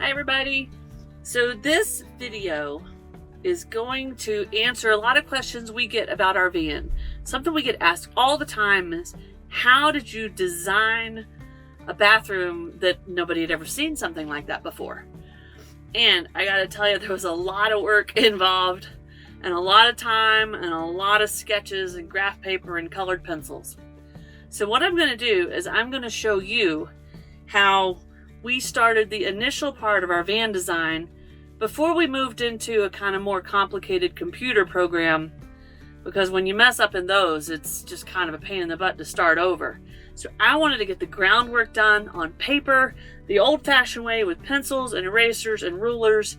Hi everybody. So this video is going to answer a lot of questions we get about our van. Something we get asked all the time is, how did you design a bathroom that nobody had ever seen something like that before? And I gotta tell you, there was a lot of work involved and a lot of time and a lot of sketches and graph paper and colored pencils. So what I'm gonna do is I'm gonna show you how we started the initial part of our van design before we moved into a kind of more complicated computer program, because when you mess up in those, it's just kind of a pain in the butt to start over. So I wanted to get the groundwork done on paper, the old-fashioned way with pencils and erasers and rulers,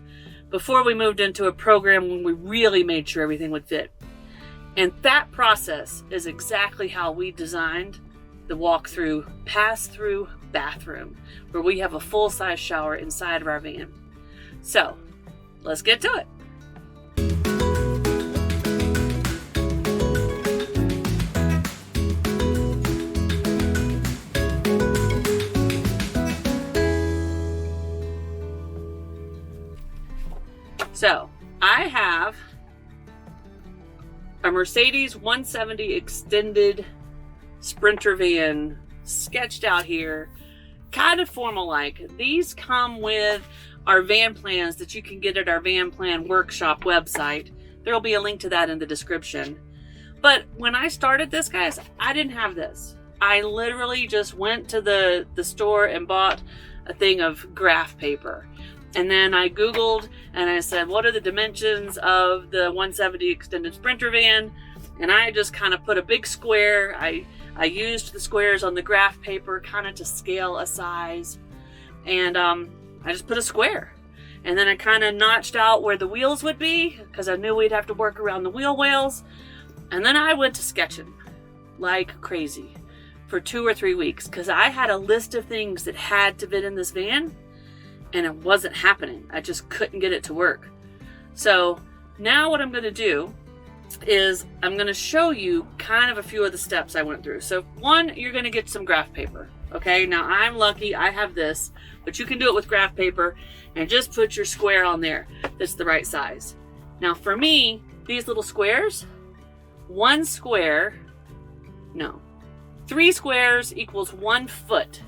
before we moved into a program when we really made sure everything would fit. And that process is exactly how we designed the walk-through, pass-through bathroom, where we have a full-size shower inside of our van. So let's get to it. So I have a Mercedes 170 extended Sprinter van sketched out here, kind of formal like. These come with our van plans that you can get at our van plan workshop website. There will be a link to that in the description. But when I started this, guys, I didn't have this. I literally just went to the store and bought a thing of graph paper. And then I Googled and I said, what are the dimensions of the 170 extended Sprinter van? And I just kind of put a big square. I used the squares on the graph paper kind of to scale a size. And I just put a square. And then I kind of notched out where the wheels would be, because I knew we'd have to work around the wheel wells. And then I went to sketching like crazy for 2 or 3 weeks, because I had a list of things that had to fit in this van. And it wasn't happening. I just couldn't get it to work. So now what I'm going to do is I'm going to show you kind of a few of the steps I went through. So one, you're going to get some graph paper. Okay, now I'm lucky I have this, but you can do it with graph paper and just put your square on there that's the right size. Now for me, these little squares, 3 squares equals 1 foot.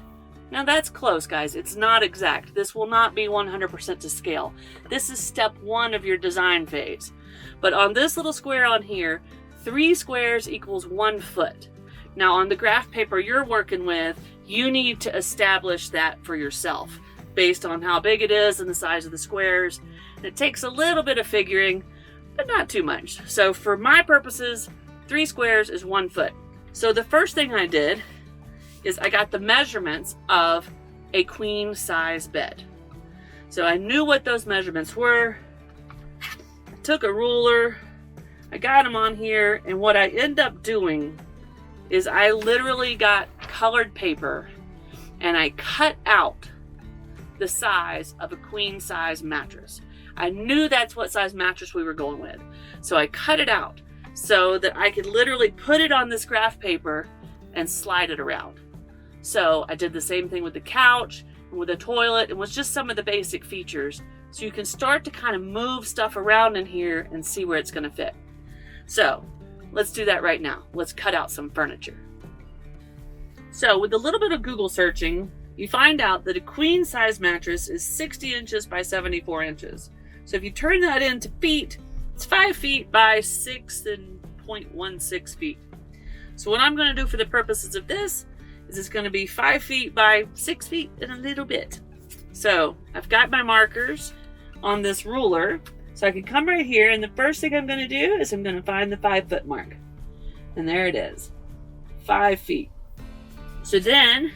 Now that's close, guys. It's not exact. This will not be 100% to scale. This is step 1 of your design phase. But on this little square on here, 3 squares equals 1 foot. Now on the graph paper you're working with, you need to establish that for yourself based on how big it is and the size of the squares. And it takes a little bit of figuring, but not too much. So for my purposes, 3 squares is 1 foot. So the first thing I did is I got the measurements of a queen size bed. So I knew what those measurements were. I took a ruler, I got them on here, and what I end up doing is I literally got colored paper and I cut out the size of a queen size mattress. I knew that's what size mattress we were going with. So I cut it out so that I could literally put it on this graph paper and slide it around. So I did the same thing with the couch and with the toilet, and with just some of the basic features. So you can start to kind of move stuff around in here and see where it's going to fit. So let's do that right now. Let's cut out some furniture. So with a little bit of Google searching, you find out that a queen size mattress is 60 inches by 74 inches. So if you turn that into feet, it's 5 feet by 6.16 feet. So what I'm going to do for the purposes of this is it's going to be 5 feet by 6 feet and a little bit. So I've got my markers on this ruler, so I can come right here, and the first thing I'm going to do is I'm going to find the 5 foot mark. And there it is, 5 feet. So then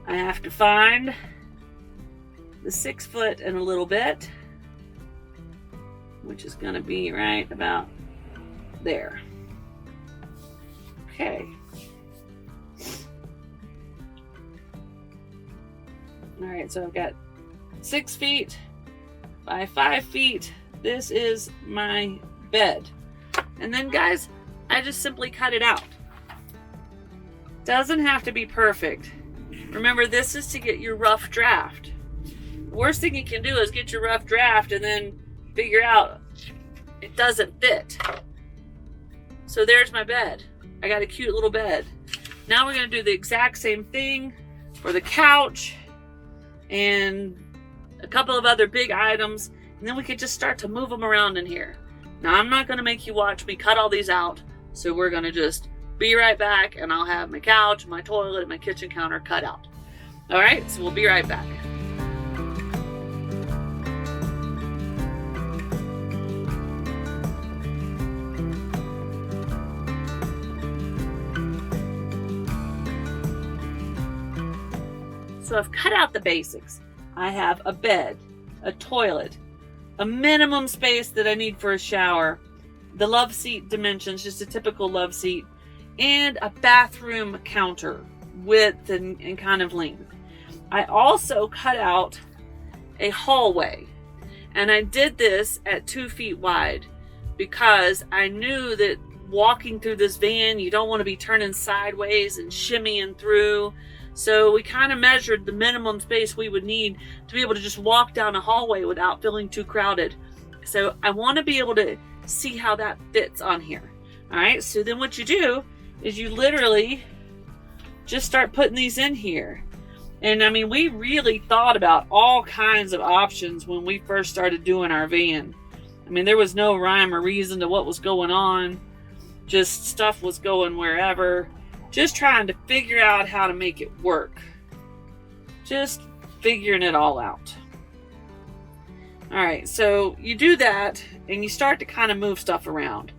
I have to find the 6 foot and a little bit, which is going to be right about there. Okay. All right, so I've got 6 feet by 5 feet. This is my bed. And then, guys, I just simply cut it out. Doesn't have to be perfect. Remember, this is to get your rough draft. worst thing you can do is get your rough draft and then figure out it doesn't fit. So there's my bed. I got a cute little bed. Now we're going to do the exact same thing for the couch and a couple of other big items, and then we could just start to move them around in here. Now I'm not going to make you watch me cut all these out, so we're going to just be right back, and I'll have my couch, my toilet, and my kitchen counter cut out. All right, so we'll be right back. So I've cut out the basics. I have a bed, a toilet, a minimum space that I need for a shower, the love seat dimensions, just a typical love seat, and a bathroom counter, width and kind of length. I also cut out a hallway, and I did this at 2 feet wide because I knew that walking through this van, you don't want to be turning sideways and shimmying through. So we kind of measured the minimum space we would need to be able to just walk down a hallway without feeling too crowded. So I want to be able to see how that fits on here. All right, so then what you do is you literally just start putting these in here. And I mean, we really thought about all kinds of options when we first started doing our van. I mean, there was no rhyme or reason to what was going on. Just stuff was going wherever. Just trying to figure out how to make it work. Just figuring it all out. All right, so you do that and you start to kind of move stuff around.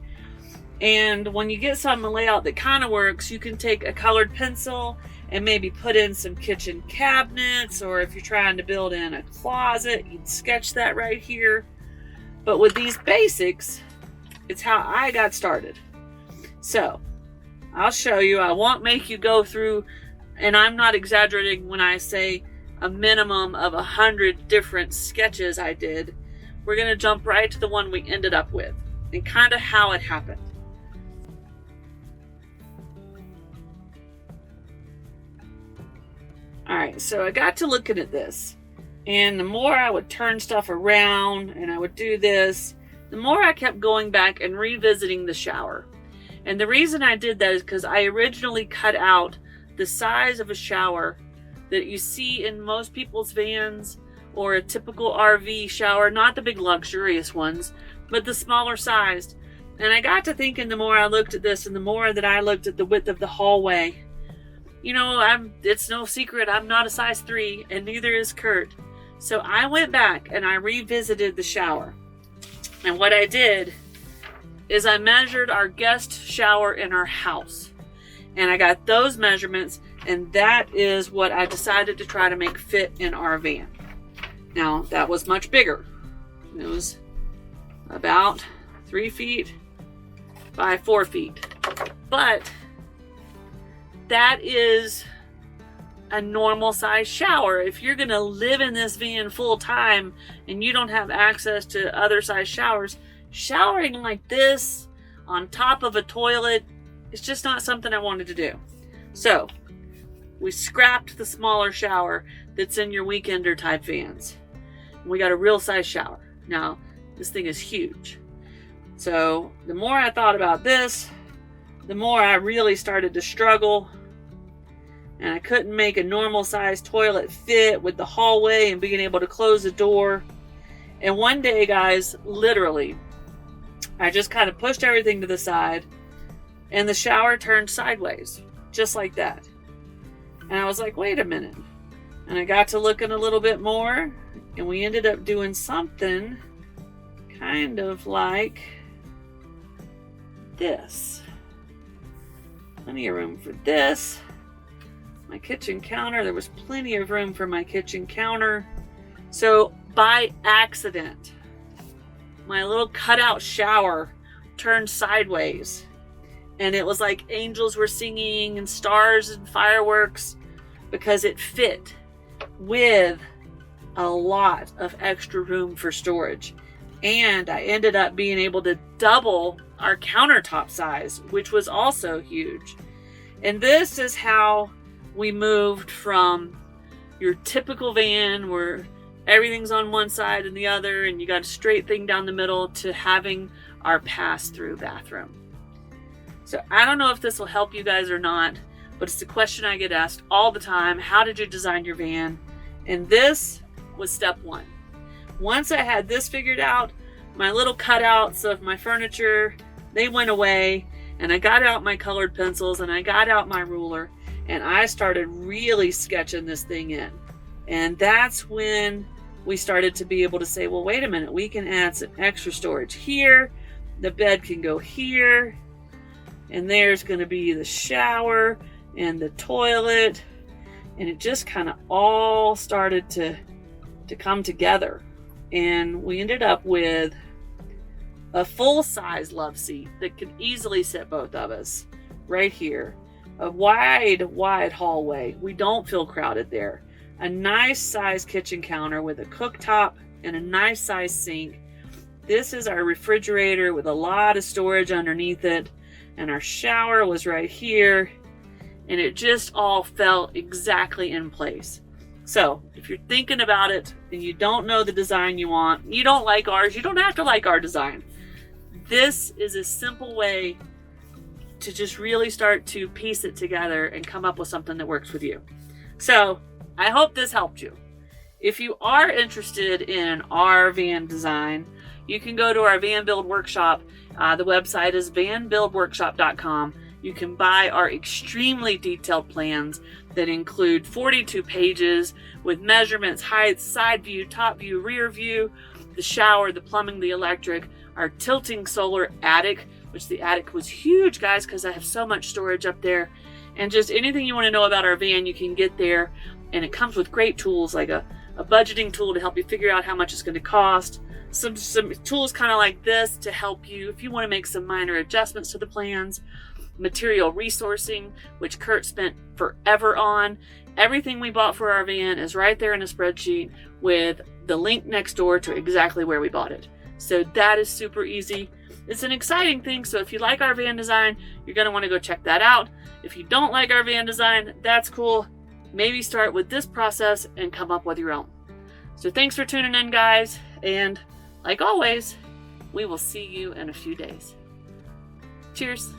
And when you get some layout that kind of works, you can take a colored pencil and maybe put in some kitchen cabinets, or if you're trying to build in a closet, you'd sketch that right here. But with these basics, it's how I got started. So I'll show you. I won't make you go through, and I'm not exaggerating when I say a minimum of 100 different sketches I did. We're going to jump right to the one we ended up with and kind of how it happened. All right, so I got to looking at this, and the more I would turn stuff around and I would do this, the more I kept going back and revisiting the shower. And the reason I did that is because I originally cut out the size of a shower that you see in most people's vans or a typical RV shower, not the big luxurious ones, but the smaller sized. And I got to thinking, the more I looked at this and the more that I looked at the width of the hallway, you know, it's no secret, I'm not a size 3 and neither is Curt. So I went back and I revisited the shower. And what I did is I measured our guest shower in our house. And I got those measurements, and that is what I decided to try to make fit in our van. Now, that was much bigger. It was about 3 feet by 4 feet. But that is a normal size shower. If you're gonna live in this van full time and you don't have access to other size showers, showering like this on top of a toilet is just not something I wanted to do. So we scrapped the smaller shower that's in your weekender type vans. We got a real size shower. Now, this thing is huge. So the more I thought about this, the more I really started to struggle. And I couldn't make a normal size toilet fit with the hallway and being able to close the door. And one day, guys, literally, I just kind of pushed everything to the side and the shower turned sideways, just like that. And I was like, wait a minute. And I got to looking a little bit more, and we ended up doing something kind of like this. Plenty of room for this. My kitchen counter, there was plenty of room for my kitchen counter. So by accident, my little cutout shower turned sideways, and it was like angels were singing and stars and fireworks because it fit with a lot of extra room for storage. And I ended up being able to double our countertop size, which was also huge. And this is how we moved from your typical van where everything's on one side and the other, and you got a straight thing down the middle, to having our pass-through bathroom. So I don't know if this will help you guys or not, but it's the question I get asked all the time. How did you design your van? And this was step one. Once I had this figured out, my little cutouts of my furniture, they went away, and I got out my colored pencils and I got out my ruler, and I started really sketching this thing in. And that's when we started to be able to say, well, wait a minute, we can add some extra storage here. The bed can go here, and there's going to be the shower and the toilet. And it just kind of all started to come together. And we ended up with a full-size love seat that could easily sit both of us right here. A wide hallway. We don't feel crowded there. A nice size kitchen counter with a cooktop and a nice size sink. This is our refrigerator with a lot of storage underneath it. And our shower was right here. And it just all fell exactly in place. So if you're thinking about it and you don't know the design you want, you don't like ours, you don't have to like our design. This is a simple way to just really start to piece it together and come up with something that works with you. So I hope this helped you. If you are interested in our van design, you can go to our van build workshop. The website is vanbuildworkshop.com. You can buy our extremely detailed plans that include 42 pages with measurements, heights, side view, top view, rear view, the shower, the plumbing, the electric, our tilting solar attic, which the attic was huge, guys, because I have so much storage up there. And just anything you want to know about our van, you can get there. And it comes with great tools, like a budgeting tool to help you figure out how much it's going to cost. Some tools kind of like this to help you if you want to make some minor adjustments to the plans. Material resourcing, which Curt spent forever on. Everything we bought for our van is right there in a spreadsheet with the link next door to exactly where we bought it. So that is super easy. It's an exciting thing, so if you like our van design, you're going to want to go check that out. If you don't like our van design, that's cool. Maybe start with this process and come up with your own. So thanks for tuning in, guys, and like always, we will see you in a few days. Cheers.